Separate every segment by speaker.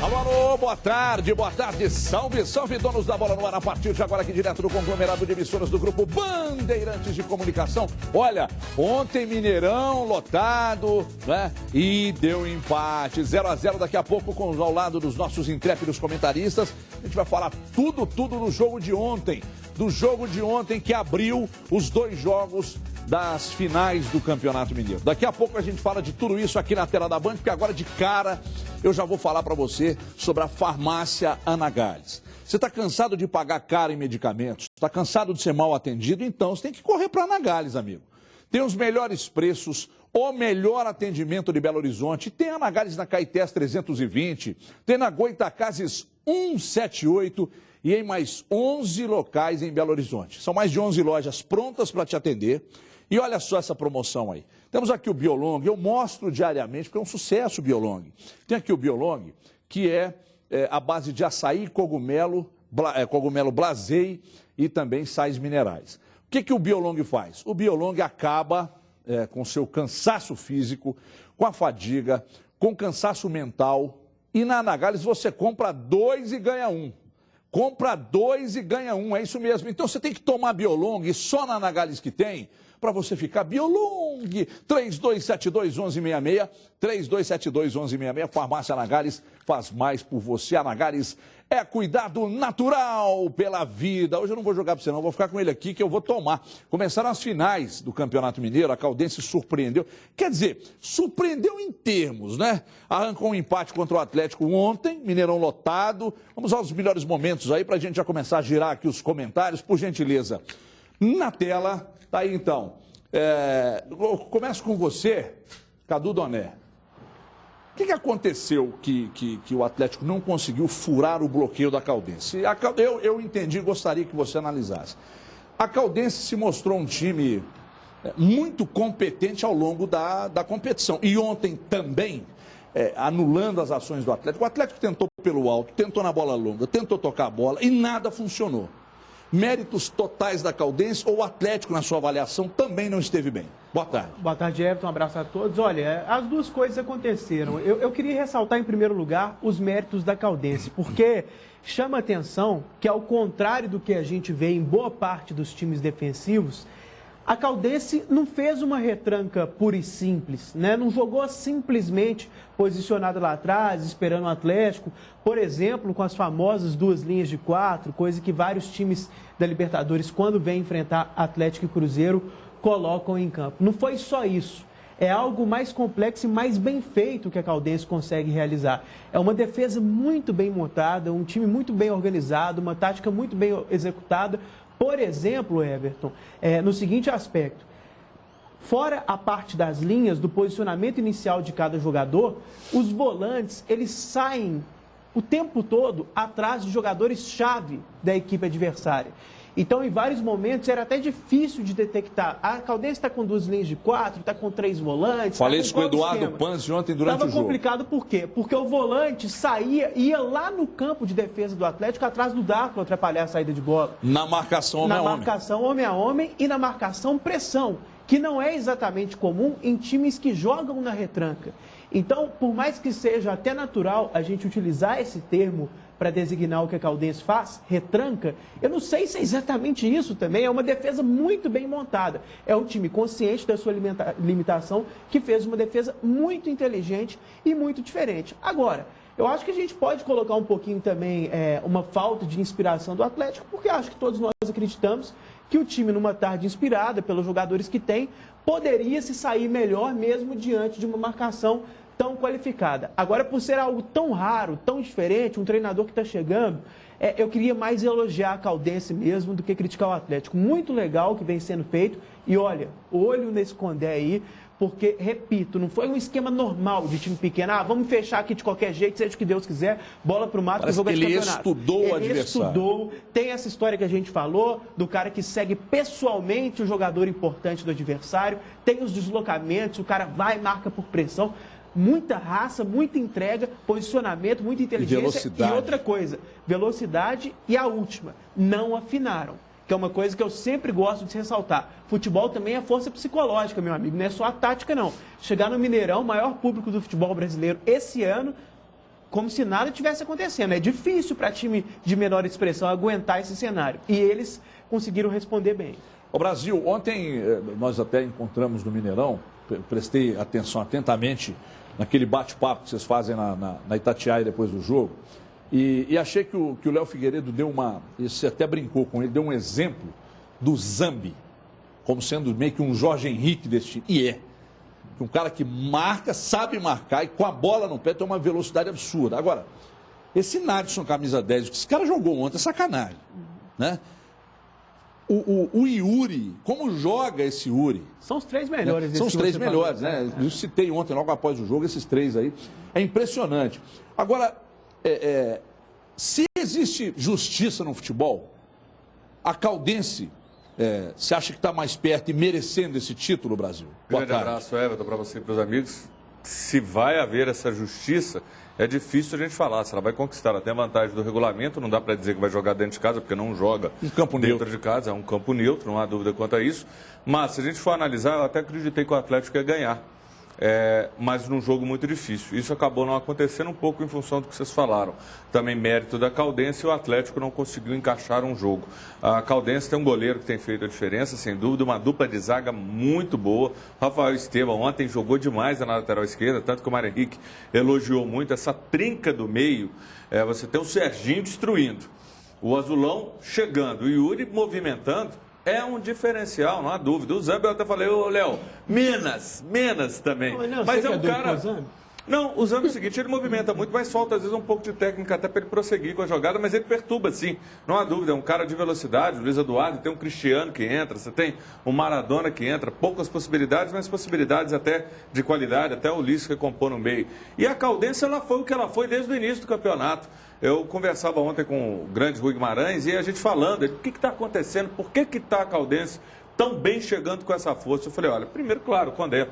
Speaker 1: Alô, alô, boa tarde, salve, salve, donos da bola no ar, a partir de agora aqui direto do conglomerado de emissoras do Grupo Bandeirantes de Comunicação. Olha, ontem Mineirão lotado, né, e deu empate, 0-0, daqui a pouco ao lado dos nossos intrépidos comentaristas, a gente vai falar tudo do jogo de ontem, que abriu os dois jogos das finais do Campeonato Mineiro. Daqui a pouco a gente fala de tudo isso aqui na tela da Band, porque agora de cara eu já vou falar para você sobre a farmácia Anagales. Você está cansado de pagar caro em medicamentos? Está cansado de ser mal atendido? Então você tem que correr para a Anagales, amigo. Tem os melhores preços, o melhor atendimento de Belo Horizonte. Tem a Anagales na Caetés 320, tem na Goitacazes 178 e em mais 11 locais em Belo Horizonte. São mais de 11 lojas prontas para te atender. E olha só essa promoção aí. Temos aqui o Biolong, eu mostro diariamente, porque é um sucesso o Biolong. Tem aqui o Biolong, que é a base de açaí, cogumelo blasei e também sais minerais. O que o Biolong faz? O Biolong acaba com seu cansaço físico, com a fadiga, com cansaço mental. E na Anagales você compra 2 e ganha 1. Compra 2 e ganha 1, é isso mesmo. Então você tem que tomar Biolong, e só na Anagales que tem, para você ficar Biolong. 3272-1166, 3272-1166, Farmácia Anagales faz mais por você. Anagales é cuidado natural pela vida. Hoje eu não vou jogar para você não, vou ficar com ele aqui que eu vou tomar. Começaram as finais do Campeonato Mineiro, a Caldense surpreendeu. Quer dizer, surpreendeu em termos, né? Arrancou um empate contra o Atlético ontem, Mineirão lotado. Vamos aos melhores momentos aí para a gente já começar a girar aqui os comentários, por gentileza. Na tela, tá aí então. Eu começo com você, Cadu Doné. O que aconteceu que o Atlético não conseguiu furar o bloqueio da Caldense? Eu entendi e gostaria que você analisasse. A Caldense se mostrou um time muito competente ao longo da competição. E ontem também, anulando as ações do Atlético. O Atlético tentou pelo alto, tentou na bola longa, tentou tocar a bola e nada funcionou. Méritos totais da Caldense ou o Atlético, na sua avaliação, também não esteve bem? Boa tarde.
Speaker 2: Boa tarde, Everton. Um abraço a todos. Olha, as duas coisas aconteceram. Eu queria ressaltar, em primeiro lugar, os méritos da Caldense, porque chama atenção que, ao contrário do que a gente vê em boa parte dos times defensivos, a Caldense não fez uma retranca pura e simples, né? Não jogou simplesmente posicionada lá atrás, esperando o Atlético, por exemplo, com as famosas 2 linhas de 4, coisa que vários times da Libertadores, quando vêm enfrentar Atlético e Cruzeiro, colocam em campo. Não foi só isso. É algo mais complexo e mais bem feito que a Caldense consegue realizar. É uma defesa muito bem montada, um time muito bem organizado, uma tática muito bem executada. Por exemplo, Everton, no seguinte aspecto, fora a parte das linhas, do posicionamento inicial de cada jogador, os volantes, eles saem o tempo todo atrás de jogadores-chave da equipe adversária. Então, em vários momentos, era até difícil de detectar. A Caldense está com 2 linhas de 4, está com 3 volantes.
Speaker 1: Falei isso com o Eduardo Panzi ontem durante o jogo.
Speaker 2: Estava complicado por quê? Porque o volante ia lá no campo de defesa do Atlético, atrás do Darko, atrapalhar a saída de bola.
Speaker 1: Na marcação homem a homem.
Speaker 2: Na marcação homem a homem e na marcação pressão, que não é exatamente comum em times que jogam na retranca. Então, por mais que seja até natural a gente utilizar esse termo para designar o que a Caldense faz, retranca, eu não sei se é exatamente isso também, é uma defesa muito bem montada. É um time consciente da sua limitação que fez uma defesa muito inteligente e muito diferente. Agora, eu acho que a gente pode colocar um pouquinho também uma falta de inspiração do Atlético, porque acho que todos nós acreditamos que o time, numa tarde inspirada pelos jogadores que tem, poderia se sair melhor mesmo diante de uma marcação tão qualificada. Agora, por ser algo tão raro, tão diferente, um treinador que está chegando, eu queria mais elogiar a Caldense mesmo do que criticar o Atlético. Muito legal o que vem sendo feito. E olha, olho nesse Condé aí, porque, repito, não foi um esquema normal de time pequeno. Vamos fechar aqui de qualquer jeito, seja o que Deus quiser, bola pro mato, que o jogo é de campeonato.
Speaker 1: Ele estudou o adversário.
Speaker 2: Estudou. Tem essa história que a gente falou, do cara que segue pessoalmente o jogador importante do adversário, tem os deslocamentos, o cara vai e marca por pressão. Muita raça, muita entrega, posicionamento, muita inteligência.
Speaker 1: E velocidade.
Speaker 2: E outra coisa, velocidade e a última, não afinaram. Que é uma coisa que eu sempre gosto de ressaltar. Futebol também é força psicológica, meu amigo, não é só a tática, não. Chegar no Mineirão, o maior público do futebol brasileiro esse ano, como se nada tivesse acontecendo. É difícil para time de menor expressão aguentar esse cenário. E eles conseguiram responder bem.
Speaker 1: O Brasil, ontem nós até encontramos no Mineirão, prestei atenção atentamente naquele bate-papo que vocês fazem na Itatiaia depois do jogo, e achei que o Léo Figueiredo deu você até brincou com ele, deu um exemplo do Zambi, como sendo meio que um Jorge Henrique desse time. E é. Um cara que marca, sabe marcar e com a bola no pé tem uma velocidade absurda. Agora, esse Nadson camisa 10, que esse cara jogou ontem, é sacanagem, né? O Yuri, como joga esse Yuri?
Speaker 2: São os três melhores.
Speaker 1: Né? São os três melhores, né? Eu citei ontem, logo após o jogo, esses três aí. É impressionante. Agora, se existe justiça no futebol, a Caldense, você acha que está mais perto e merecendo esse título, Brasil?
Speaker 3: Grande abraço, Everton, para você e para os amigos. Se vai haver essa justiça, é difícil a gente falar. Se ela vai conquistar, ela tem a vantagem do regulamento, não dá para dizer que vai jogar dentro de casa, porque não joga dentro de casa, é um campo neutro, não há dúvida quanto a isso. Mas, se a gente for analisar, eu até acreditei que o Atlético ia ganhar. Mas num jogo muito difícil. Isso acabou não acontecendo um pouco em função do que vocês falaram. Também mérito da Caldense e o Atlético não conseguiu encaixar um jogo. A Caldense tem um goleiro que tem feito a diferença, sem dúvida, uma dupla de zaga muito boa. Rafael Esteban ontem jogou demais na lateral esquerda, tanto que o Mário Henrique elogiou muito essa trinca do meio. Você tem o Serginho destruindo, o Azulão chegando, o Yuri movimentando. É um diferencial, não há dúvida. O Zambi, eu até falei, ô Léo, Minas também. Mas é um cara... Não, o Zambi é o seguinte, ele movimenta muito, mas falta às vezes um pouco de técnica até para ele prosseguir com a jogada, mas ele perturba sim, não há dúvida, é um cara de velocidade, o Luiz Eduardo, tem um Cristiano que entra, você tem um Maradona que entra, poucas possibilidades, mas possibilidades até de qualidade, até o Ulisses que compõe no meio. E a Caldense, ela foi o que ela foi desde o início do campeonato. Eu conversava ontem com o grande Rui Guimarães e a gente falando, o que está acontecendo, por que está a Caldense tão bem chegando com essa força? Eu falei, olha, primeiro, claro, Condé,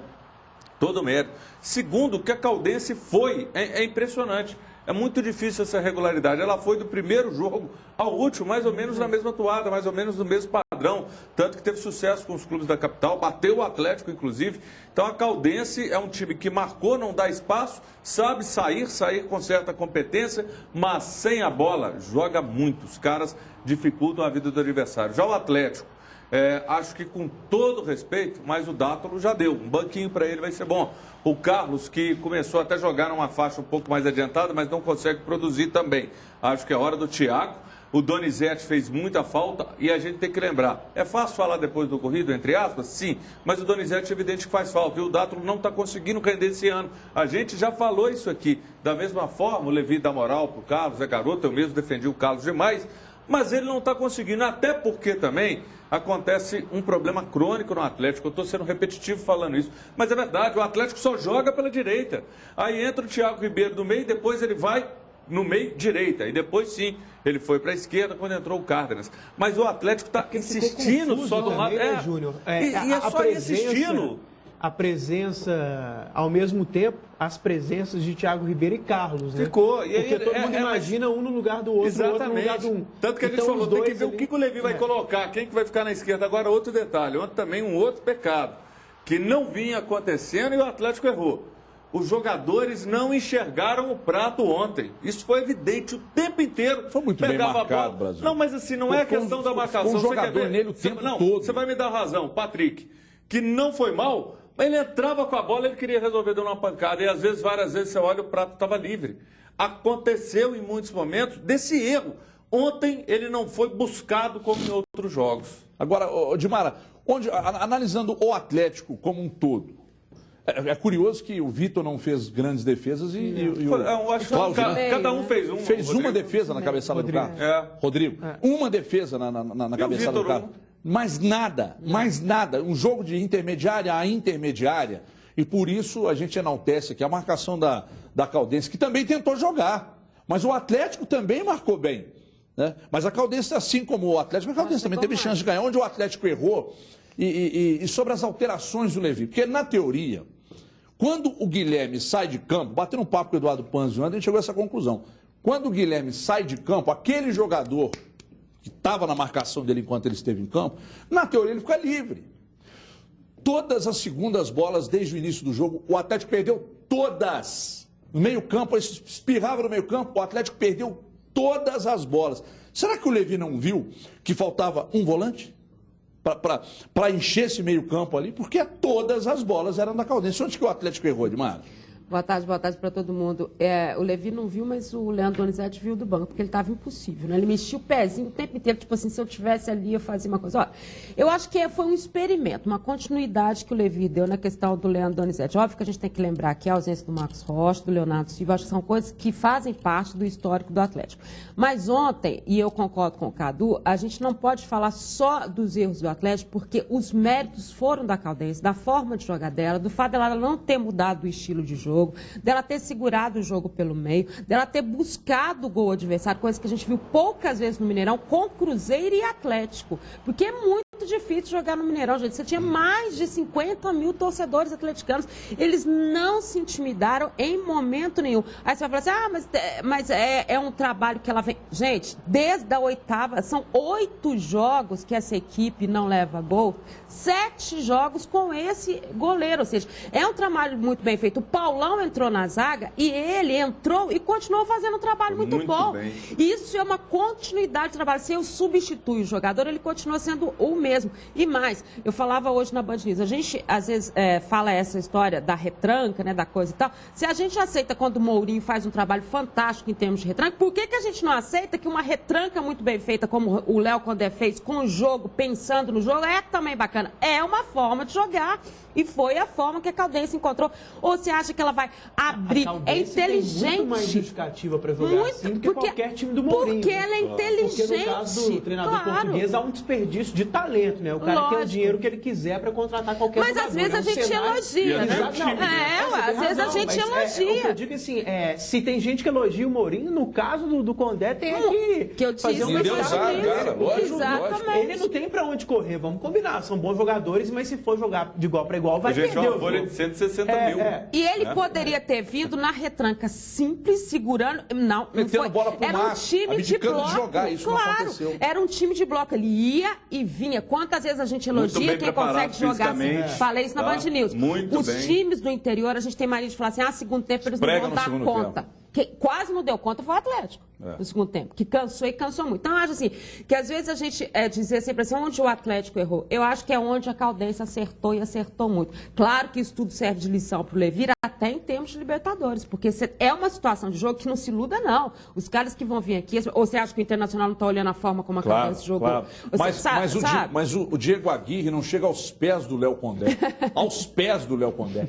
Speaker 3: todo mérito. Segundo, o que a Caldense foi, é impressionante. É muito difícil essa regularidade. Ela foi do primeiro jogo ao último, mais ou menos na mesma toada, mais ou menos no mesmo padrão. Tanto que teve sucesso com os clubes da capital, bateu o Atlético, inclusive. Então a Caldense é um time que marcou, não dá espaço, sabe sair com certa competência, mas sem a bola, joga muito. Os caras dificultam a vida do adversário. Já o Atlético, acho que com todo respeito, mas o Dátolo já deu. Um banquinho para ele vai ser bom. O Carlos, que começou até a jogar numa faixa um pouco mais adiantada, mas não consegue produzir também. Acho que é hora do Thiago. O Donizete fez muita falta e a gente tem que lembrar. É fácil falar depois do ocorrido, entre aspas? Sim, mas o Donizete é evidente que faz falta. E o Dátolo não está conseguindo render esse ano. A gente já falou isso aqui. Da mesma forma, o Levi dá moral para o Carlos, é garoto, eu mesmo defendi o Carlos demais. Mas ele não está conseguindo, até porque também acontece um problema crônico no Atlético. Eu estou sendo repetitivo falando isso, mas é verdade, o Atlético só joga pela direita. Aí entra o Thiago Ribeiro no meio, depois ele vai no meio direita, e depois sim, ele foi para a esquerda quando entrou o Cárdenas. Mas o Atlético está insistindo só no lado.
Speaker 2: Júnior.
Speaker 3: E é só esse estilo.
Speaker 2: A presença, ao mesmo tempo, as presenças de Thiago Ribeiro e Carlos, né?
Speaker 3: Ficou. E
Speaker 2: porque todo mundo imagina um no lugar do outro,
Speaker 3: exatamente.
Speaker 2: O outro no lugar do um.
Speaker 3: Tanto que a gente falou, tem que ver o que o Levi vai colocar, quem que vai ficar na esquerda. Agora, outro detalhe, ontem também um outro pecado, que não vinha acontecendo e o Atlético errou. Os jogadores não enxergaram o prato ontem. Isso foi evidente o tempo inteiro.
Speaker 1: Foi muito bem marcado, Brasil.
Speaker 3: Não, mas assim, não é questão da marcação.
Speaker 1: Um jogador nele o tempo todo.
Speaker 3: Você vai me dar razão, Patrick, que não foi mal, mas ele entrava com a bola, ele queria resolver dando uma pancada. E às vezes, várias vezes, você olha, o prato estava livre. Aconteceu em muitos momentos desse erro. Ontem ele não foi buscado como em outros jogos.
Speaker 1: Agora, Dimara, analisando o Atlético como um todo, é curioso que o Vitor não fez grandes defesas e
Speaker 3: o Cláudio, né? Cada um fez uma.
Speaker 1: Fez uma defesa na cabeçada do carro. Rodrigo. Uma defesa na cabeçada do carro. Mais nada. Um jogo de intermediária a intermediária. E por isso a gente enaltece aqui a marcação da Caldense, que também tentou jogar. Mas o Atlético também marcou bem. Né? Mas a Caldense, assim como o Atlético, a Caldense também teve chance de ganhar. Onde o Atlético errou... E sobre as alterações do Levi, porque na teoria, quando o Guilherme sai de campo, batendo um papo com o Eduardo Panzi, a gente chegou a essa conclusão. Quando o Guilherme sai de campo, aquele jogador que estava na marcação dele enquanto ele esteve em campo, na teoria ele fica livre. Todas as segundas bolas desde o início do jogo, o Atlético perdeu todas. No meio-campo, ele espirrava no meio-campo, o Atlético perdeu todas as bolas. Será que o Levi não viu que faltava um volante para encher esse meio-campo ali? Porque todas as bolas eram da Caldense. Onde que o Atlético errou, Edmar?
Speaker 4: Boa tarde para todo mundo. O Levi não viu, mas o Leandro Donizete viu do banco, porque ele estava impossível, né? Ele mexia o pezinho o tempo inteiro, tipo assim, se eu tivesse ali, eu fazia uma coisa. Olha, eu acho que foi um experimento, uma continuidade que o Levi deu na questão do Leandro Donizete. Óbvio que a gente tem que lembrar que a ausência do Marcos Rocha, do Leonardo Silva, acho que são coisas que fazem parte do histórico do Atlético. Mas ontem, e eu concordo com o Cadu, a gente não pode falar só dos erros do Atlético, porque os méritos foram da Caldense, da forma de jogar dela, do fato dela não ter mudado o estilo de jogo, dela ter segurado o jogo pelo meio, dela ter buscado o gol adversário, coisa que a gente viu poucas vezes no Mineirão, com Cruzeiro e Atlético. Porque é muito difícil jogar no Mineirão, gente. Você tinha mais de 50 mil torcedores atleticanos. Eles não se intimidaram em momento nenhum. Aí você vai falar assim, mas é um trabalho que ela vem... Gente, desde a 8ª, são 8 jogos que essa equipe não leva gol, 7 jogos com esse goleiro. Ou seja, é um trabalho muito bem feito. O Paulão entrou na zaga e ele entrou e continuou fazendo um trabalho muito bom. Bem. Isso é uma continuidade de trabalho. Se eu substituo o jogador, ele continua sendo o mesmo. E mais, eu falava hoje na Band News, a gente às vezes fala essa história da retranca, né, da coisa e tal. Se a gente aceita quando o Mourinho faz um trabalho fantástico em termos de retranca, por que a gente não aceita que uma retranca muito bem feita, como o Léo Condé fez, com o jogo, pensando no jogo, é também bacana? É uma forma de jogar. E foi a forma que a Caldense encontrou. Ou você acha que ela vai abrir? É inteligente.
Speaker 2: Tem muito mais justificativa para jogar assim do que qualquer time do Mourinho.
Speaker 4: Porque ela é inteligente.
Speaker 2: Porque no caso do treinador português há um desperdício de talento, né? O cara tem o dinheiro que ele quiser para contratar qualquer jogador.
Speaker 4: Mas às vezes a gente elogia, né? Às vezes a gente elogia.
Speaker 2: Eu digo assim, se tem gente que elogia o Mourinho, no caso do Condé, tem
Speaker 4: que eu
Speaker 2: fazer uma
Speaker 4: Exatamente.
Speaker 2: Ele não tem para onde correr, vamos combinar. São bons jogadores, mas se for jogar de igual para igual, vai perder
Speaker 3: uma folha de 160 mil.
Speaker 4: E ele poderia ter vindo na retranca simples, segurando... Não foi.
Speaker 1: Bola pro
Speaker 4: era um time de bloco.
Speaker 1: Jogar, isso
Speaker 4: claro, era um time de bloco. Ele ia e vinha. Quantas vezes a gente elogia quem consegue jogar assim? Falei isso na Band News. Os times do interior, a gente tem mania de falar assim, segundo tempo eles não vão dar conta. Quem quase não deu conta foi o Atlético no segundo tempo, que cansou e cansou muito. Então, eu acho assim, que às vezes a gente dizer sempre assim, onde o Atlético errou, eu acho que é onde a Caldense acertou e acertou muito. Claro que isso tudo serve de lição para o Levi, até em termos de Libertadores, porque é uma situação de jogo que não se iluda, não. Os caras que vão vir aqui, ou você acha que o Internacional não está olhando a forma como a Caldense jogou?
Speaker 1: Claro. Mas o Diego Aguirre não chega aos pés do Léo Condé. Aos pés do Léo Condé.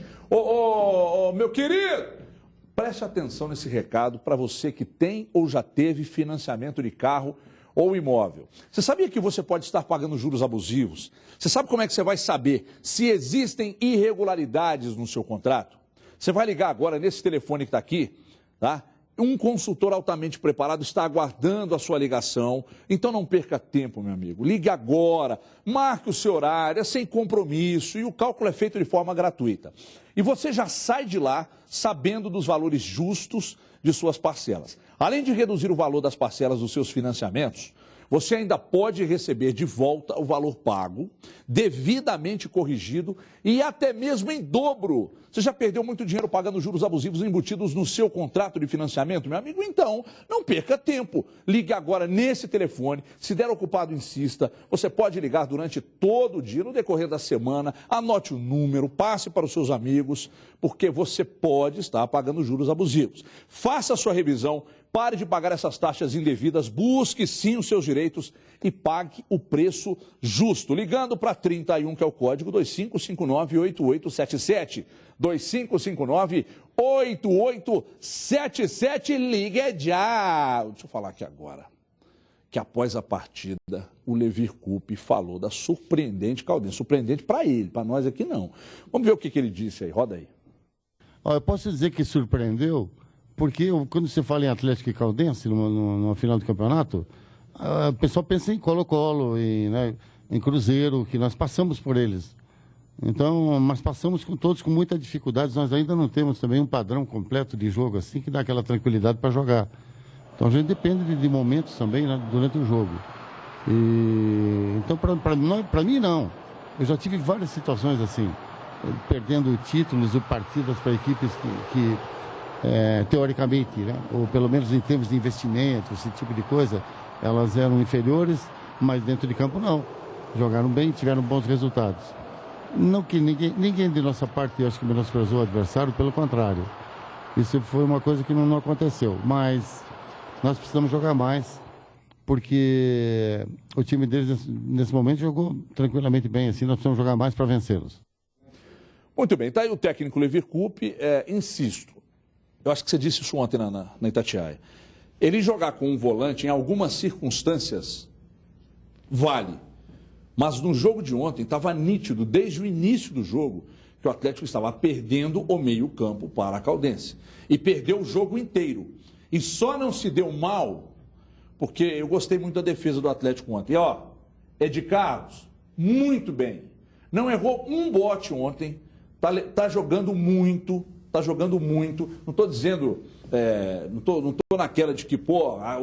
Speaker 1: Meu querido! Preste atenção nesse recado para você que tem ou já teve financiamento de carro ou imóvel. Você sabia que você pode estar pagando juros abusivos? Você sabe como é que você vai saber se existem irregularidades no seu contrato? Você vai ligar agora nesse telefone que está aqui, tá? Um consultor altamente preparado está aguardando a sua ligação. Então não perca tempo, meu amigo. Ligue agora, marque o seu horário, é sem compromisso e o cálculo é feito de forma gratuita. E você já sai de lá sabendo dos valores justos de suas parcelas. Além de reduzir o valor das parcelas dos seus financiamentos, você ainda pode receber de volta o valor pago, devidamente corrigido e até mesmo em dobro. Você já perdeu muito dinheiro pagando juros abusivos embutidos no seu contrato de financiamento, meu amigo? Então, não perca tempo. Ligue agora nesse telefone. Se der ocupado, insista. Você pode ligar durante todo o dia, no decorrer da semana. Anote o número, passe para os seus amigos, porque você pode estar pagando juros abusivos. Faça a sua revisão. Pare de pagar essas taxas indevidas, busque sim os seus direitos e pague o preço justo. Ligando para 31, que é o código 2559-8877. 2559-8877. Ligue já. Deixa eu falar aqui agora. Que após a partida, o Levi Coupe falou da surpreendente Caldense. Surpreendente para ele, para nós aqui não. Vamos ver o que ele disse aí. Roda aí.
Speaker 5: Eu posso dizer que surpreendeu... Porque quando você fala em Atlético e Caldense, numa final do campeonato, o pessoal pensa em Colo-Colo, em Cruzeiro, que nós passamos por eles. Então, mas passamos todos com muita dificuldade. Nós ainda não temos também um padrão completo de jogo assim que dá aquela tranquilidade para jogar. Então, a gente depende de momentos também, né, durante o jogo. Então, para mim, não. Eu já tive várias situações assim, perdendo títulos ou partidas para equipes teoricamente, né? Ou pelo menos em termos de investimento, esse tipo de coisa, elas eram inferiores, mas dentro de campo não. Jogaram bem, tiveram bons resultados. Não que ninguém de nossa parte, eu acho que menosprezou o adversário, pelo contrário. Isso foi uma coisa que não aconteceu, mas nós precisamos jogar mais, porque o time deles, nesse momento, jogou tranquilamente bem, assim, nós precisamos jogar mais para vencê-los.
Speaker 1: Muito bem, tá aí o técnico Levir Coupe, insisto, eu acho que você disse isso ontem na Itatiaia, ele jogar com um volante, em algumas circunstâncias, vale, mas no jogo de ontem estava nítido, desde o início do jogo, que o Atlético estava perdendo o meio-campo para a Caldense. E perdeu o jogo inteiro. E só não se deu mal, porque eu gostei muito da defesa do Atlético ontem. E, ó, Ed Carlos, muito bem. Não errou um bote ontem. Tá jogando muito, Não estou dizendo, não tô naquela de que,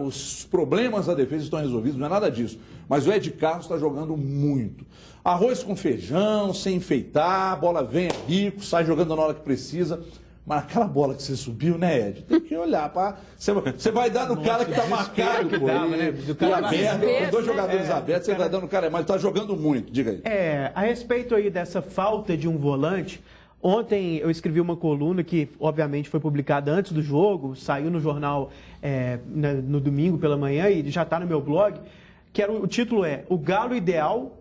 Speaker 1: os problemas da defesa estão resolvidos, não é nada disso. Mas o Ed Carlos está jogando muito. Arroz com feijão, sem enfeitar, a bola vem, é rico, sai jogando na hora que precisa. Mas aquela bola que você subiu, né, Ed? Tem que olhar para... Você vai dar no cara que está marcado, pô. Aberto, com dois jogadores abertos, você vai dando no cara, mas está jogando muito, diga aí.
Speaker 2: A respeito aí dessa falta de um volante, ontem eu escrevi uma coluna que, obviamente, foi publicada antes do jogo, saiu no jornal no domingo pela manhã e já está no meu blog, que o título é O Galo Ideal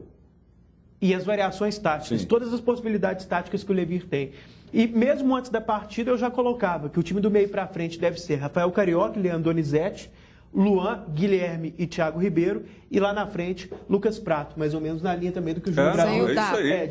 Speaker 2: e as Variações Táticas, todas as possibilidades táticas que o Levir tem. E mesmo antes da partida eu já colocava que o time do meio para frente deve ser Rafael Carioca, Leandro Donizete, Luan, Guilherme e Thiago Ribeiro, e lá na frente, Lucas Prato, mais ou menos na linha também do que o Júlio Brasil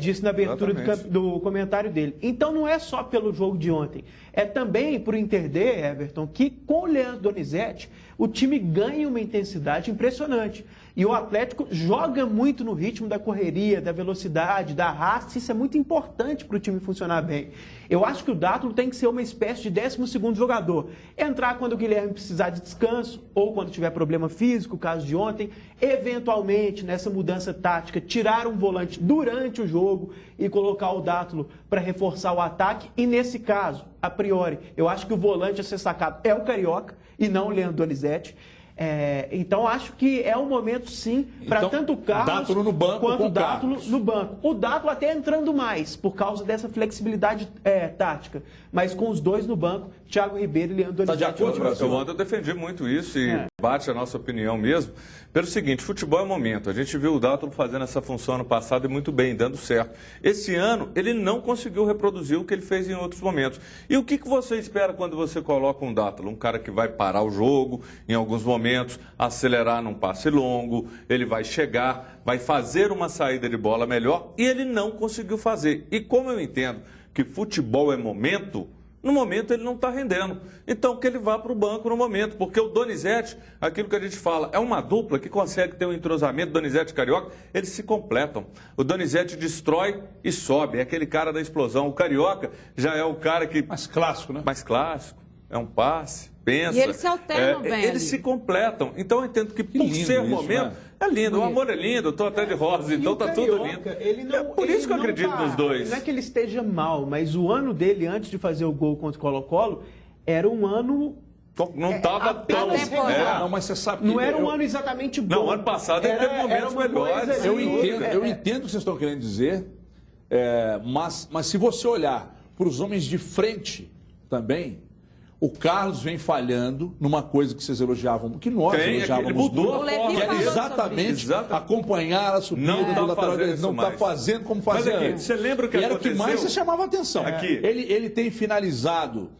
Speaker 2: disse na abertura do comentário dele. Então não é só pelo jogo de ontem, é também por entender, Everton, que com o Leandro Donizete, o time ganha uma intensidade impressionante. E o Atlético joga muito no ritmo da correria, da velocidade, da raça. Isso é muito importante para o time funcionar bem. Eu acho que o Dátulo tem que ser uma espécie de 12º jogador. Entrar quando o Guilherme precisar de descanso ou quando tiver problema físico, caso de ontem. Eventualmente, nessa mudança tática, tirar um volante durante o jogo e colocar o Dátulo para reforçar o ataque. E nesse caso, a priori, eu acho que o volante a ser sacado é o Carioca e não o Leandro Donizete. Então, acho que é um momento, sim, para tanto o Carlos
Speaker 1: no banco,
Speaker 2: quanto o Dátulo no banco. O Dátulo até entrando mais, por causa dessa flexibilidade tática. Mas com os dois no banco, Thiago Ribeiro e Leandro Donizete.
Speaker 3: Tá de acordo, eu ontem defendi muito isso e bate a nossa opinião mesmo. Pelo seguinte, futebol é momento. A gente viu o Dátulo fazendo essa função ano passado e muito bem, dando certo. Esse ano, ele não conseguiu reproduzir o que ele fez em outros momentos. E o que você espera quando você coloca um Dátulo? Um cara que vai parar o jogo em alguns momentos, acelerar num passe longo, ele vai chegar, vai fazer uma saída de bola melhor, e ele não conseguiu fazer. E como eu entendo que futebol é momento, no momento ele não está rendendo. Então que ele vá para o banco no momento, porque o Donizete, aquilo que a gente fala, é uma dupla que consegue ter um entrosamento, Donizete e Carioca, eles se completam. O Donizete destrói e sobe, é aquele cara da explosão. O Carioca já é o cara que...
Speaker 1: Mais clássico, né?
Speaker 3: Mais clássico, é um passe, pensa.
Speaker 4: E eles se alternam bem.
Speaker 3: Eles se completam. Então eu entendo que por ser momento, é lindo, o amor é lindo, estou até de rosa, então tá tudo lindo. É por isso que eu acredito nos dois.
Speaker 2: Não é que ele esteja mal, mas o ano dele, antes de fazer o gol contra o Colo-Colo, era um ano...
Speaker 3: Não estava tão...
Speaker 1: Não, mas você sabe que...
Speaker 2: Não era um ano exatamente bom.
Speaker 3: Não, ano passado ele teve momentos melhores.
Speaker 1: Eu entendo o que vocês estão querendo dizer, mas se você olhar para os homens de frente também, o Carlos vem falhando numa coisa que vocês elogiavam, que nós elogiávamos
Speaker 3: mudou
Speaker 1: muito, que era exatamente acompanhar a subida do lateral. Ele não está fazendo como fazia antes.
Speaker 3: Você lembra o que aconteceu?
Speaker 1: Era o que mais você chamava a atenção. Ele tem finalizado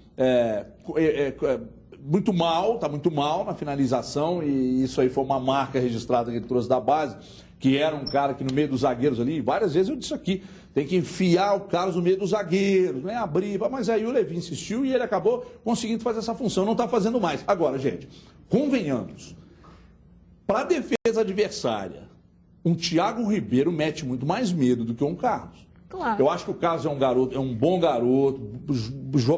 Speaker 1: muito mal, está muito mal na finalização, e isso aí foi uma marca registrada que ele trouxe da base, que era um cara que no meio dos zagueiros ali, várias vezes eu disse aqui, tem que enfiar o Carlos no meio dos zagueiros, não é abrir, mas aí o Levi insistiu e ele acabou conseguindo fazer essa função, não está fazendo mais. Agora, gente, convenhamos, para a defesa adversária, um Thiago Ribeiro mete muito mais medo do que um Carlos.
Speaker 4: Claro.
Speaker 1: Eu acho que o Carlos é um bom garoto,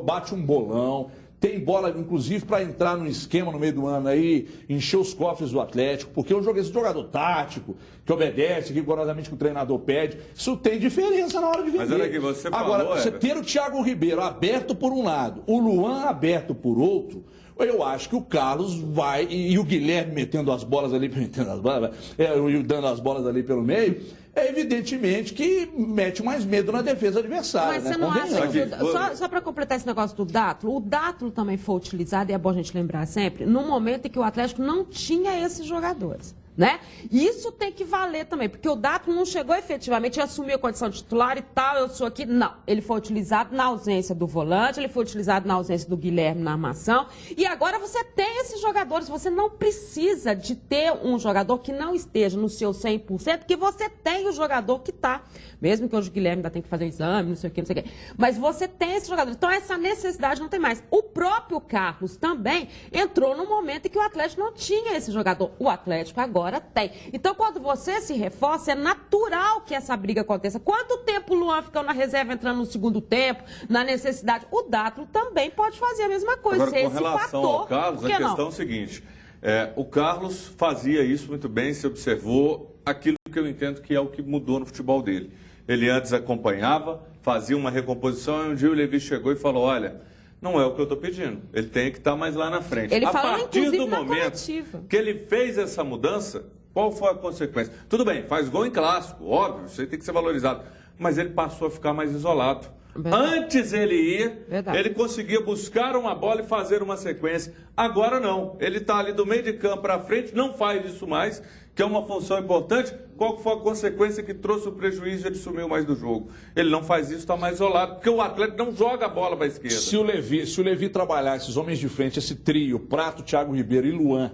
Speaker 1: bate um bolão, tem bola, inclusive, para entrar num esquema no meio do ano aí, encher os cofres do Atlético, porque esse jogador tático, que obedece rigorosamente que o treinador pede, isso tem diferença na hora de vender.
Speaker 3: Mas olha aqui, você
Speaker 1: Agora,
Speaker 3: falou,
Speaker 1: você ter o Thiago Ribeiro aberto por um lado, o Luan aberto por outro, eu acho que o Carlos vai, e o Guilherme metendo as bolas ali, dando as bolas ali pelo meio, evidentemente que mete mais medo na defesa adversária.
Speaker 4: Mas você não acha que... Só para completar esse negócio do Dátulo, o Dátulo também foi utilizado, e é bom a gente lembrar sempre, no momento em que o Atlético não tinha esses jogadores. Né? Isso tem que valer também, porque o Dátulo não chegou efetivamente a assumir a condição de titular e tal, eu sou aqui. Não, ele foi utilizado na ausência do volante, ele foi utilizado na ausência do Guilherme na armação, e agora você tem esses jogadores, você não precisa de ter um jogador que não esteja no seu 100%, porque você tem o jogador que está, mesmo que hoje o Guilherme ainda tem que fazer um exame, não sei o que, mas você tem esse jogador, então essa necessidade não tem mais. O próprio Carlos também entrou no momento em que o Atlético não tinha esse jogador, o Atlético agora tem. Então, quando você se reforça, é natural que essa briga aconteça. Quanto tempo o Luan ficou na reserva entrando no segundo tempo, na necessidade? O Dátulo também pode fazer a mesma coisa.
Speaker 3: Agora, com relação ao Carlos, a questão é o seguinte, o Carlos fazia isso muito bem, se observou aquilo que eu entendo que é o que mudou no futebol dele. Ele antes acompanhava, fazia uma recomposição, e um dia o Levi chegou e falou, olha, não é o que eu estou pedindo. Ele tem que estar mais lá na frente.
Speaker 4: Ele
Speaker 3: a
Speaker 4: falou,
Speaker 3: partir do momento
Speaker 4: coletiva.
Speaker 3: que ele fez essa mudança, qual foi a consequência? Tudo bem, faz gol em clássico, óbvio, isso aí tem que ser valorizado. Mas ele passou a ficar mais isolado. Verdade. Antes ele ia, ele conseguia buscar uma bola e fazer uma sequência. Agora não. Ele está ali do meio de campo para frente, não faz isso mais, que é uma função importante. Qual foi a consequência que trouxe o prejuízo? Ele sumiu mais do jogo. Ele não faz isso, está mais isolado, porque o Atlético não joga a bola para a esquerda.
Speaker 1: Se o Levi trabalhar esses homens de frente, esse trio, Prato, Thiago Ribeiro e Luan,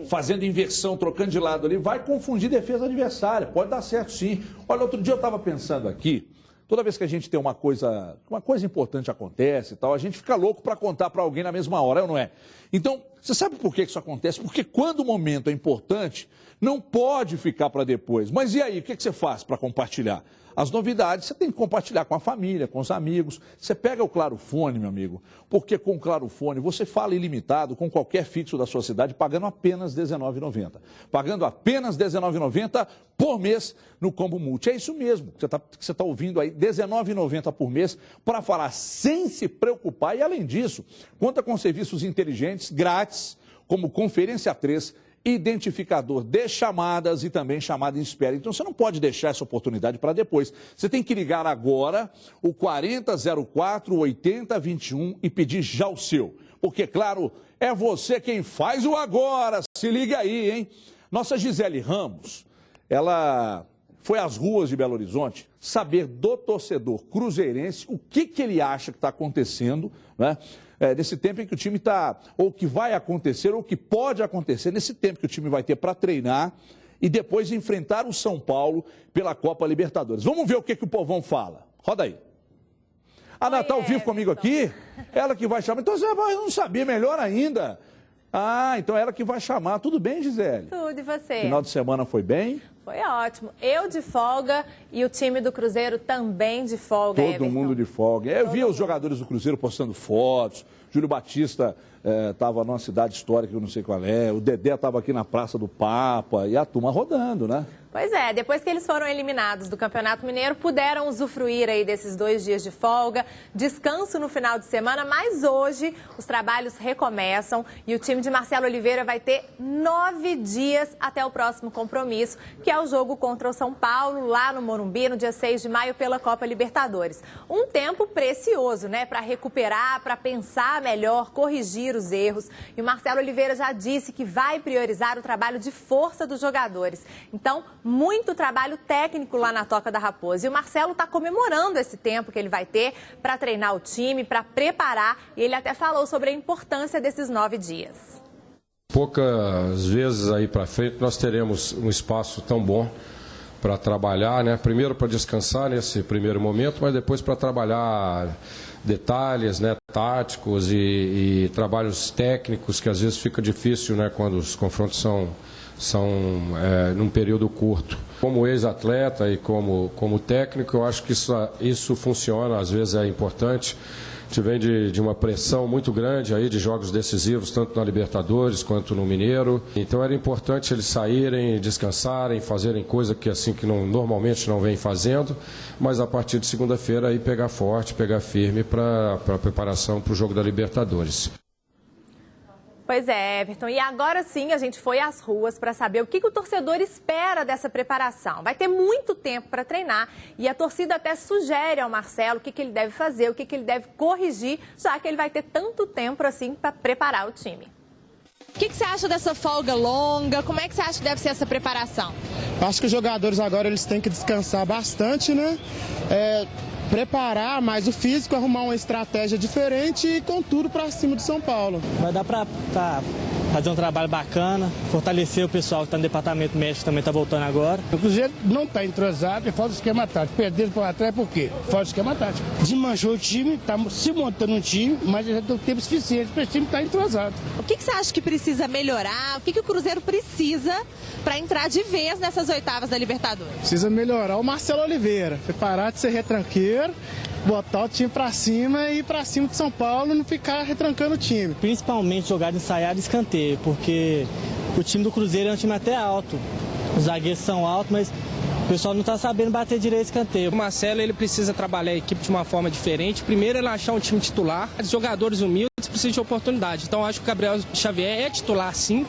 Speaker 1: fazendo inversão, trocando de lado ali, vai confundir defesa adversária. Pode dar certo sim. Olha, outro dia eu estava pensando aqui, toda vez que a gente tem uma coisa importante acontece e tal, a gente fica louco para contar para alguém na mesma hora, não é? Então, você sabe por que isso acontece? Porque quando o momento é importante, não pode ficar para depois. Mas e aí, o que você faz para compartilhar? As novidades você tem que compartilhar com a família, com os amigos. Você pega o Clarofone, meu amigo, porque com o Clarofone você fala ilimitado com qualquer fixo da sua cidade, pagando apenas R$19,90. Pagando apenas R$19,90 por mês no Combo Multi. É isso mesmo que você tá ouvindo aí, R$19,90 por mês para falar sem se preocupar. E além disso, conta com serviços inteligentes, grátis, como Conferência 3, identificador de chamadas e também chamada em espera. Então você não pode deixar essa oportunidade para depois. Você tem que ligar agora o 4004-8021 e pedir já o seu. Porque, claro, é você quem faz o agora. Se liga aí, hein? Nossa Gisele Ramos, ela foi às ruas de Belo Horizonte saber do torcedor cruzeirense o que ele acha que está acontecendo, né? Nesse tempo em que o time está, ou que vai acontecer, ou que pode acontecer, nesse tempo que o time vai ter para treinar e depois enfrentar o São Paulo pela Copa Libertadores. Vamos ver o que o povão fala. Roda aí. A Natal vive comigo aqui, ela que vai chamar. Então você vai não sabia, melhor ainda. Ah, então ela que vai chamar. Tudo bem, Gisele?
Speaker 6: Tudo, e você?
Speaker 1: Final de semana foi bem?
Speaker 6: Foi ótimo. Eu de folga e o time do Cruzeiro também de folga,
Speaker 1: Todo mundo de folga. Eu vi os jogadores do Cruzeiro postando fotos. Júlio Batista estava numa cidade histórica que eu não sei qual é. O Dedé estava aqui na Praça do Papa. E a turma rodando, né?
Speaker 6: Pois é, depois que eles foram eliminados do Campeonato Mineiro, puderam usufruir aí desses 2 dias de folga, descanso no final de semana, mas hoje os trabalhos recomeçam e o time de Marcelo Oliveira vai ter 9 dias até o próximo compromisso, que é o jogo contra o São Paulo, lá no Morumbi, no dia 6 de maio, pela Copa Libertadores. Um tempo precioso, né, para recuperar, para pensar melhor, corrigir os erros. E o Marcelo Oliveira já disse que vai priorizar o trabalho de força dos jogadores. Então, muito trabalho técnico lá na Toca da Raposa. E o Marcelo está comemorando esse tempo que ele vai ter para treinar o time, para preparar. E ele até falou sobre a importância desses 9 dias.
Speaker 7: Poucas vezes aí para frente nós teremos um espaço tão bom para trabalhar, né? Primeiro para descansar nesse primeiro momento, mas depois para trabalhar detalhes, né, táticos e trabalhos técnicos, que às vezes fica difícil, né, quando os confrontos são num período curto. Como ex-atleta e como técnico, eu acho que isso funciona, às vezes é importante. A gente vem de uma pressão muito grande aí de jogos decisivos, tanto na Libertadores quanto no Mineiro. Então era importante eles saírem, descansarem, fazerem coisa que assim que normalmente não vem fazendo, mas a partir de segunda-feira aí pegar forte, pegar firme para a preparação para o jogo da Libertadores.
Speaker 6: Pois é, Everton. E agora sim a gente foi às ruas para saber o que o torcedor espera dessa preparação. Vai ter muito tempo para treinar e a torcida até sugere ao Marcelo o que ele deve fazer, o que ele deve corrigir, já que ele vai ter tanto tempo assim para preparar o time. O que você acha dessa folga longa? Como é que você acha que deve ser essa preparação?
Speaker 8: Acho que os jogadores agora eles têm que descansar bastante, né? Preparar mais o físico, arrumar uma estratégia diferente e com tudo para cima de São Paulo.
Speaker 9: Vai dar para fazer um trabalho bacana, fortalecer o pessoal que está no departamento médico, também está voltando agora.
Speaker 10: O Cruzeiro não está entrosado e falta esquema tático. Perderam para trás por quê? Falta esquema tático. Desmanchou o time, está se montando um time, mas já tem tempo suficiente para esse time estar entrosado.
Speaker 6: O que você acha que precisa melhorar? O que o Cruzeiro precisa para entrar de vez nessas oitavas da Libertadores?
Speaker 8: Precisa melhorar o Marcelo Oliveira, parar de ser retranqueiro, botar o time pra cima e ir pra cima de São Paulo, não ficar retrancando o time.
Speaker 9: Principalmente jogar de ensaiado e escanteio, porque o time do Cruzeiro é um time até alto. Os zagueiros são altos, mas o pessoal não está sabendo bater direito escanteio.
Speaker 11: O Marcelo ele precisa trabalhar a equipe de uma forma diferente. Primeiro ele achar um time titular. Os jogadores humildes precisam de oportunidade. Então eu acho que o Gabriel Xavier é titular sim.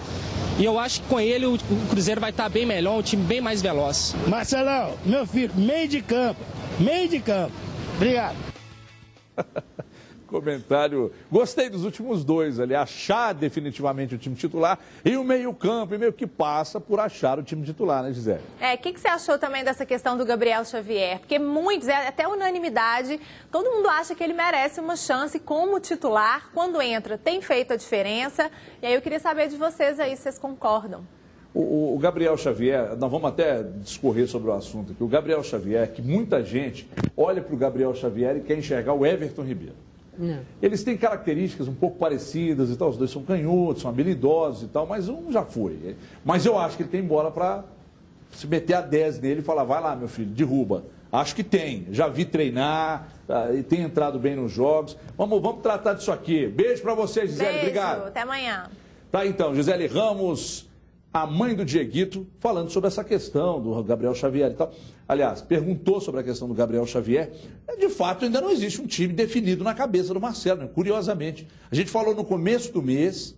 Speaker 11: E eu acho que com ele o Cruzeiro vai estar bem melhor, um time bem mais veloz.
Speaker 10: Marcelão, meu filho, meio de campo. Obrigado.
Speaker 1: Comentário. Gostei dos últimos dois ali. Achar definitivamente o time titular e o meio-campo, e meio que passa por achar o time titular, né, Gisele?
Speaker 6: O que você achou também dessa questão do Gabriel Xavier? Porque muitos, até unanimidade, todo mundo acha que ele merece uma chance como titular. Quando entra, tem feito a diferença. E aí eu queria saber de vocês aí, se vocês concordam.
Speaker 1: O Gabriel Xavier, nós vamos até discorrer sobre o assunto aqui. O Gabriel Xavier, que muita gente olha para o Gabriel Xavier e quer enxergar o Everton Ribeiro. Não. Eles têm características um pouco parecidas e tal, os dois são canhotos, são habilidosos e tal, mas um já foi. Mas eu acho que ele tem bola para se meter a 10 nele e falar, vai lá, meu filho, derruba. Acho que tem, já vi treinar e tem entrado bem nos jogos. Vamos tratar disso aqui. Beijo para você, Gisele,
Speaker 6: beijo,
Speaker 1: obrigado.
Speaker 6: Até amanhã.
Speaker 1: Tá, então, Gisele Ramos, a mãe do Dieguito, falando sobre essa questão do Gabriel Xavier e tal. Aliás, perguntou sobre a questão do Gabriel Xavier. De fato, ainda não existe um time definido na cabeça do Marcelo, né? Curiosamente. A gente falou no começo do mês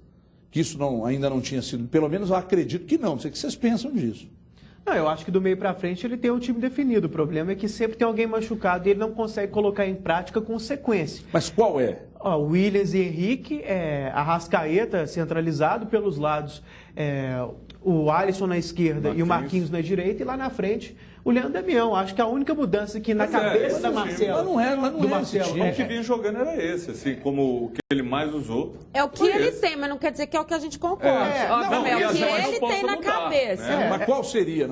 Speaker 1: que isso ainda não tinha sido, pelo menos eu acredito que não sei o que vocês pensam disso.
Speaker 2: Não, eu acho que do meio para frente ele tem um time definido. O problema é que sempre tem alguém machucado e ele não consegue colocar em prática com sequência.
Speaker 1: Mas qual é?
Speaker 2: Williams e Henrique, Arrascaeta centralizado pelos lados, o Alisson na esquerda e o Marquinhos na direita, e lá na frente o Leandro Damião. Acho que a única mudança que na cabeça da Marcelo...
Speaker 3: Mas não é esse time. O que vinha jogando era esse, assim, como o que ele mais usou.
Speaker 4: É o que ele tem, mas não quer dizer que é o que a gente concorda. É o que ele tem na cabeça.
Speaker 1: Mas qual seria?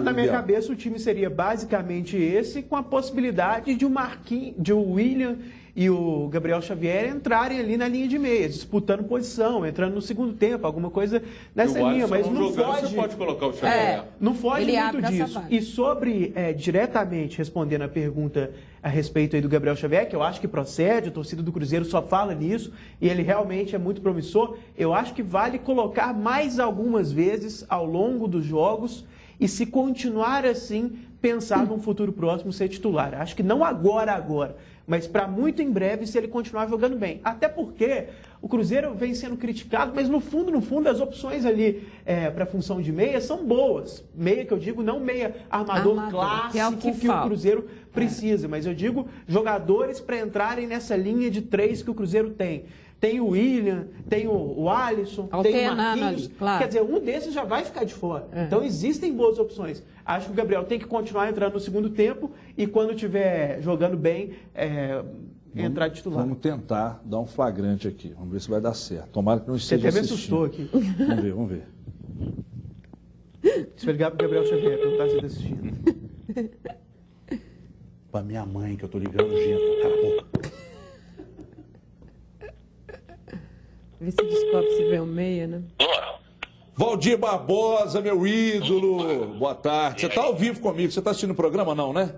Speaker 2: Na minha cabeça o time seria basicamente esse, com a possibilidade de o William e o Gabriel Xavier entrarem ali na linha de meia, disputando posição, entrando no segundo tempo, alguma coisa nessa linha, mas não foge.
Speaker 3: Você pode colocar o Xavier.
Speaker 2: Não foge muito disso. E sobre, diretamente respondendo a pergunta a respeito aí do Gabriel Xavier, que eu acho que procede, a torcida do Cruzeiro só fala nisso, e ele realmente é muito promissor, eu acho que vale colocar mais algumas vezes ao longo dos jogos, e se continuar assim, pensar num futuro próximo ser titular. Acho que não agora, mas para muito em breve se ele continuar jogando bem. Até porque o Cruzeiro vem sendo criticado, mas no fundo as opções ali para a função de meia são boas. Meia que eu digo, não meia armador clássico que o Cruzeiro precisa, mas eu digo jogadores para entrarem nessa linha de 3 que o Cruzeiro tem. Tem o William, tem o Alisson, tem o Marquinhos. Claro. Quer dizer, um desses já vai ficar de fora. Então existem boas opções. Acho que o Gabriel tem que continuar entrando no segundo tempo e quando estiver jogando bem, entrar de titular.
Speaker 1: Vamos tentar dar um flagrante aqui. Vamos ver se vai dar certo. Tomara que não esteja
Speaker 2: Você até me
Speaker 1: assistindo.
Speaker 2: assustou aqui.
Speaker 1: Vamos ver.
Speaker 2: Se eu ligar pro Gabriel Xavier, perguntar se ele está assistindo.
Speaker 1: Pra minha mãe que eu tô ligando, gente. Cala a boca.
Speaker 4: Vê se descobre se vê o meia, né?
Speaker 1: Valdir Barbosa, meu ídolo. Boa tarde. Você tá ao vivo comigo. Você tá assistindo o programa, não, né?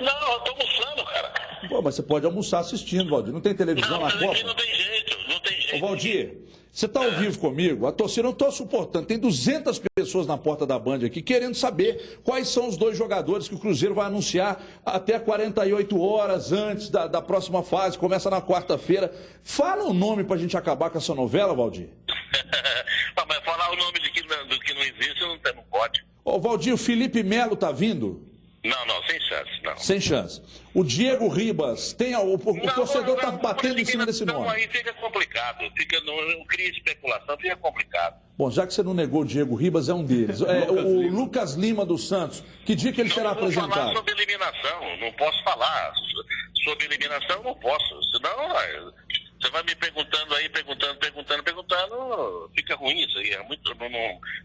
Speaker 12: Não, eu tô almoçando, cara.
Speaker 1: Pô, mas você pode almoçar assistindo, Valdir. Não tem televisão na Copa?
Speaker 12: Não tem jeito, não tem jeito.
Speaker 1: Ô, Valdir, você está ao vivo comigo? A torcida não está suportando. Tem 200 pessoas na porta da Band aqui querendo saber quais são os 2 jogadores que o Cruzeiro vai anunciar até 48 horas antes da próxima fase. Começa na quarta-feira. Fala o nome para a gente acabar com essa novela, Valdir.
Speaker 12: Mas falar o nome do que não existe não pode.
Speaker 1: Ô, Valdir, o Felipe Melo tá vindo?
Speaker 12: Não, sem chance, não.
Speaker 1: Sem chance. O Diego Ribas, o torcedor está batendo em cima desse nome.
Speaker 12: Aí fica complicado, não cria especulação, fica complicado.
Speaker 1: Bom, já que você não negou o Diego Ribas, é um deles. O Lucas Lima dos Santos, que dia que ele será apresentado?
Speaker 12: Não vou falar sobre eliminação, não posso falar. Sobre eliminação, não posso. Senão, você vai me perguntando aí, perguntando, fica ruim isso aí.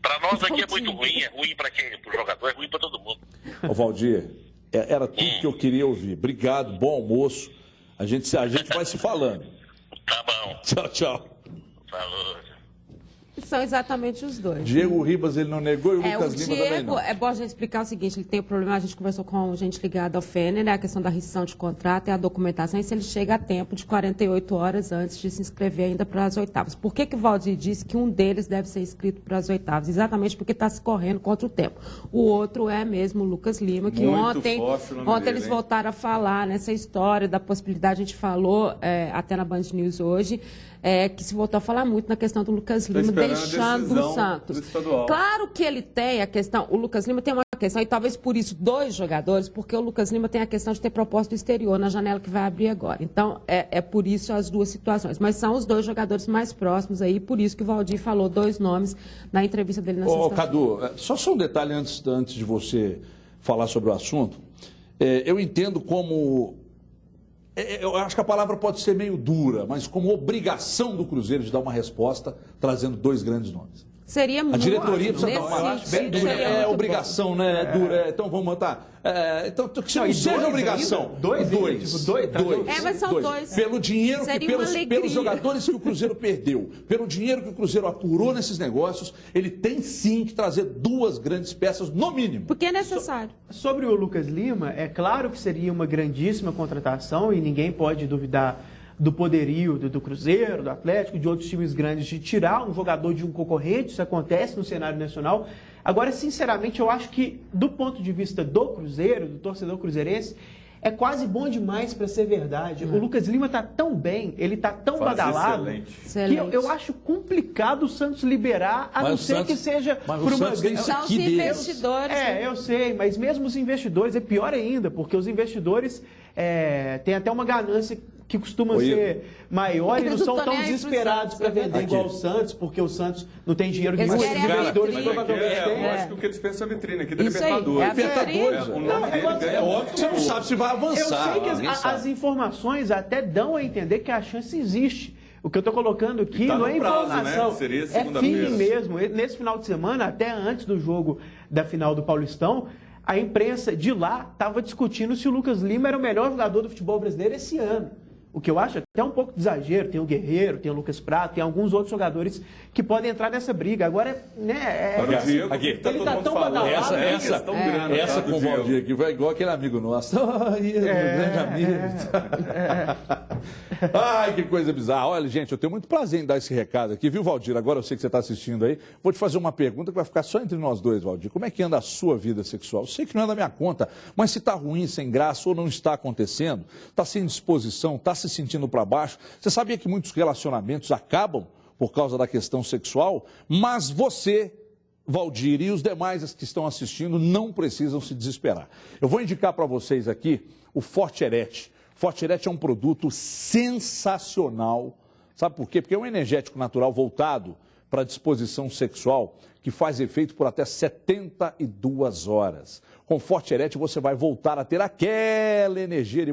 Speaker 12: Para nós aqui é muito ruim, para quem? Para o jogador, é ruim para todo mundo.
Speaker 1: Ô, Valdir, era tudo que eu queria ouvir. Obrigado, bom almoço. A gente vai se falando.
Speaker 12: Tá bom.
Speaker 1: Tchau, tchau.
Speaker 12: Falou.
Speaker 4: São exatamente os 2.
Speaker 1: Diego Ribas, ele não negou, e o Lucas Lima também não.
Speaker 4: É bom a gente explicar o seguinte, ele tem um problema, a gente conversou com gente ligada ao FENER, né, a questão da rescisão de contrato e a documentação, e se ele chega a tempo de 48 horas antes de se inscrever ainda para as oitavas. Por que o Valdir disse que um deles deve ser inscrito para as oitavas? Exatamente porque está se correndo contra o tempo. O outro é mesmo o Lucas Lima, que ontem eles voltaram a falar nessa história da possibilidade, a gente falou até na Band News hoje, que se voltou a falar muito na questão do Lucas Lima, deixando o Santos. Claro que ele tem a questão, o Lucas Lima tem uma questão, e talvez por isso 2 jogadores, porque o Lucas Lima tem a questão de ter proposta do exterior na janela que vai abrir agora. Então, é por isso as 2 situações. Mas são os 2 jogadores mais próximos aí, por isso que o Valdir falou 2 nomes na entrevista dele na sexta-feira.
Speaker 1: Cadu, só um detalhe antes de você falar sobre o assunto. Eu entendo como... Eu acho que a palavra pode ser meio dura, mas como obrigação do Cruzeiro de dar uma resposta, trazendo 2 grandes nomes.
Speaker 4: Seria muito.
Speaker 1: A diretoria precisa dar uma...
Speaker 2: Eu acho bem dura.
Speaker 1: É obrigação, né? É dura. Então vamos botar. Então, que não seja obrigação.
Speaker 2: Dois.
Speaker 4: Mas são 2.
Speaker 1: Pelo dinheiro pelos jogadores que o Cruzeiro perdeu, pelo dinheiro que o Cruzeiro apurou nesses negócios, ele tem sim que trazer 2 grandes peças, no mínimo.
Speaker 4: Porque é necessário.
Speaker 2: Sobre o Lucas Lima, é claro que seria uma grandíssima contratação e ninguém pode duvidar do poderio do Cruzeiro, do Atlético, de outros times grandes, de tirar um jogador de um concorrente. Isso acontece no cenário nacional. Agora, sinceramente, eu acho que, do ponto de vista do Cruzeiro, do torcedor cruzeirense, é quase bom demais para ser verdade. O Lucas Lima está tão bem, ele está tão badalado, que eu acho complicado o Santos liberar, a não ser que seja por uma...
Speaker 4: São os investidores.
Speaker 2: Eu sei, mas mesmo os investidores, é pior ainda, porque os investidores têm até uma ganância que costuma ser maior e não são tão desesperados para vender igual o Santos, porque o Santos não tem dinheiro nenhum. Os investidores provavelmente têm.
Speaker 3: Eu acho que o que eles pensam é a vitrine aqui da
Speaker 4: Isso
Speaker 3: Libertadores.
Speaker 4: Libertadores.
Speaker 3: O nome dele ganha óbvio que
Speaker 1: você não sabe se vai avançar.
Speaker 2: Eu sei que as informações até dão a entender que a chance existe. O que eu estou colocando aqui não é informação,
Speaker 3: né? Seria
Speaker 2: é feeling mesmo. Nesse final de semana, até antes do jogo da final do Paulistão, a imprensa de lá estava discutindo se o Lucas Lima era o melhor jogador do futebol brasileiro esse ano. O que eu acho até um pouco de exagero. Tem o Guerreiro, tem o Lucas Prato, tem alguns outros jogadores que podem entrar nessa briga. Agora, né...
Speaker 3: Aqui,
Speaker 2: ele está tão badalado.
Speaker 1: Essa com o Valdir aqui foi igual aquele amigo nosso. Grande amigo. Ai, que coisa bizarra. Olha, gente, eu tenho muito prazer em dar esse recado aqui, viu, Valdir? Agora eu sei que você está assistindo aí. Vou te fazer uma pergunta que vai ficar só entre nós 2, Valdir. Como é que anda a sua vida sexual? Eu sei que não é da minha conta, mas se está ruim, sem graça ou não está acontecendo, está sem disposição, está se sentindo para baixo. Você sabia que muitos relacionamentos acabam por causa da questão sexual? Mas você, Valdir, e os demais que estão assistindo não precisam se desesperar. Eu vou indicar para vocês aqui o Forte-Erete. Forte-Erete é um produto sensacional. Sabe por quê? Porque é um energético natural voltado para a disposição sexual que faz efeito por até 72 horas. Com Forte-Erete você vai voltar a ter aquela energia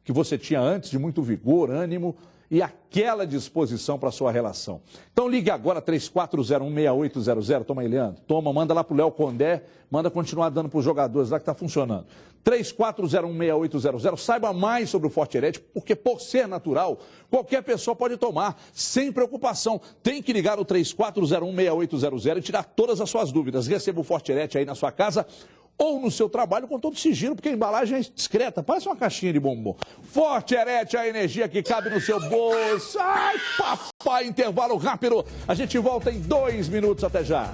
Speaker 1: que você tinha antes, de muito vigor, ânimo e aquela disposição para a sua relação. Então ligue agora 34016800. Toma aí, Leandro. Toma, manda lá para o Léo Condé, manda continuar dando para os jogadores lá que está funcionando. 34016800. Saiba mais sobre o Forte-Erete, porque por ser natural, qualquer pessoa pode tomar, sem preocupação. Tem que ligar o 34016800 e tirar todas as suas dúvidas. Receba o Forte-Erete aí na sua casa. ou no seu trabalho com todo sigilo, porque a embalagem é discreta, parece uma caixinha de bombom. Forte Erete, a energia que cabe no seu bolso. Ai, papai, intervalo rápido. A gente volta em 2 minutos, até já.